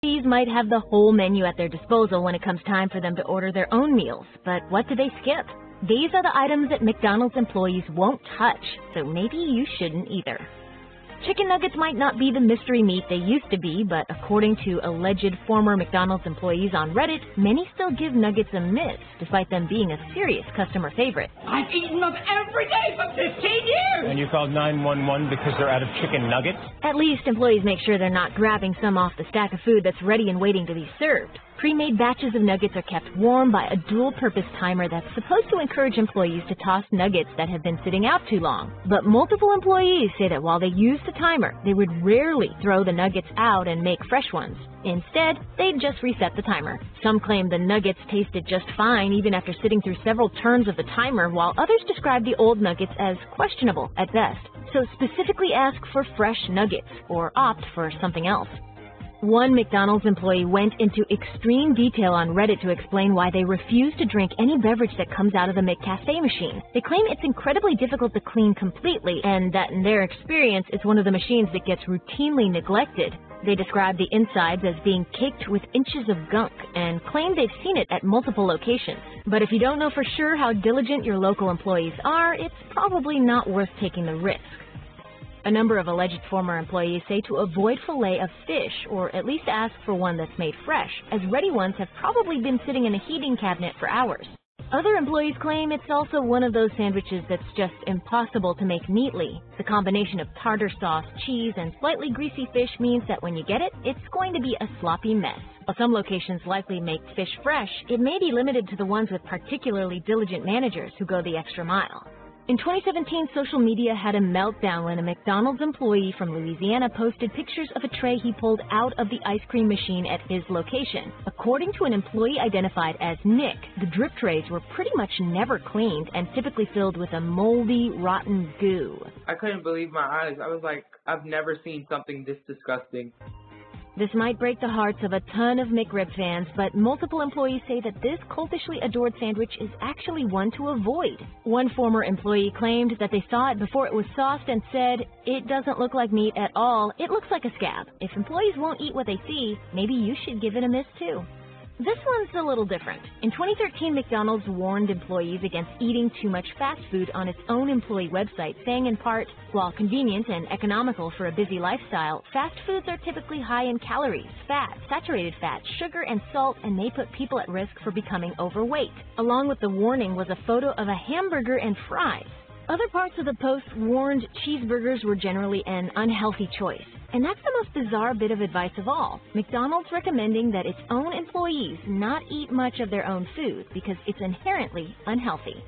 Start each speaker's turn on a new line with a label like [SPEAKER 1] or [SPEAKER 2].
[SPEAKER 1] These might have the whole menu at their disposal when it comes time for them to order their own meals, but what do they skip? These are the items that McDonald's employees won't touch, so maybe you shouldn't either. Chicken nuggets might not be the mystery meat they used to be, but according to alleged former McDonald's employees on Reddit, many still give nuggets a miss, despite them being a serious customer favorite.
[SPEAKER 2] I've eaten them every day for 15 years!
[SPEAKER 3] And you called 911 because they're out of chicken nuggets?
[SPEAKER 1] At least employees make sure they're not grabbing some off the stack of food that's ready and waiting to be served. Pre-made batches of nuggets are kept warm by a dual-purpose timer that's supposed to encourage employees to toss nuggets that have been sitting out too long. But multiple employees say that while they use the timer, they would rarely throw the nuggets out and make fresh ones. Instead, they'd just reset the timer. Some claim the nuggets tasted just fine even after sitting through several turns of the timer, while others describe the old nuggets as questionable at best. So specifically ask for fresh nuggets or opt for something else. One McDonald's employee went into extreme detail on Reddit to explain why they refuse to drink any beverage that comes out of the McCafe machine. They claim it's incredibly difficult to clean completely and that in their experience it's one of the machines that gets routinely neglected. They describe the insides as being caked with inches of gunk and claim they've seen it at multiple locations. But if you don't know for sure how diligent your local employees are, it's probably not worth taking the risk. A number of alleged former employees say to avoid fillet of fish, or at least ask for one that's made fresh, as ready ones have probably been sitting in a heating cabinet for hours. Other employees claim it's also one of those sandwiches that's just impossible to make neatly. The combination of tartar sauce, cheese, and slightly greasy fish means that when you get it, it's going to be a sloppy mess. While some locations likely make fish fresh, it may be limited to the ones with particularly diligent managers who go the extra mile. In 2017, social media had a meltdown when a McDonald's employee from Louisiana posted pictures of a tray he pulled out of the ice cream machine at his location. According to an employee identified as Nick, the drip trays were pretty much never cleaned and typically filled with a moldy, rotten goo.
[SPEAKER 4] I couldn't believe my eyes. I was like, I've never seen something this disgusting.
[SPEAKER 1] This might break the hearts of a ton of McRib fans, but multiple employees say that this cultishly adored sandwich is actually one to avoid. One former employee claimed that they saw it before it was sauced and said, "It doesn't look like meat at all, it looks like a scab." If employees won't eat what they see, maybe you should give it a miss too. This one's a little different. In 2013, McDonald's warned employees against eating too much fast food on its own employee website, saying in part, while convenient and economical for a busy lifestyle, fast foods are typically high in calories, fat, saturated fat, sugar, and salt, and may put people at risk for becoming overweight. Along with the warning was a photo of a hamburger and fries. Other parts of the post warned cheeseburgers were generally an unhealthy choice. And that's the most bizarre bit of advice of all. McDonald's recommending that its own employees not eat much of their own food because it's inherently unhealthy.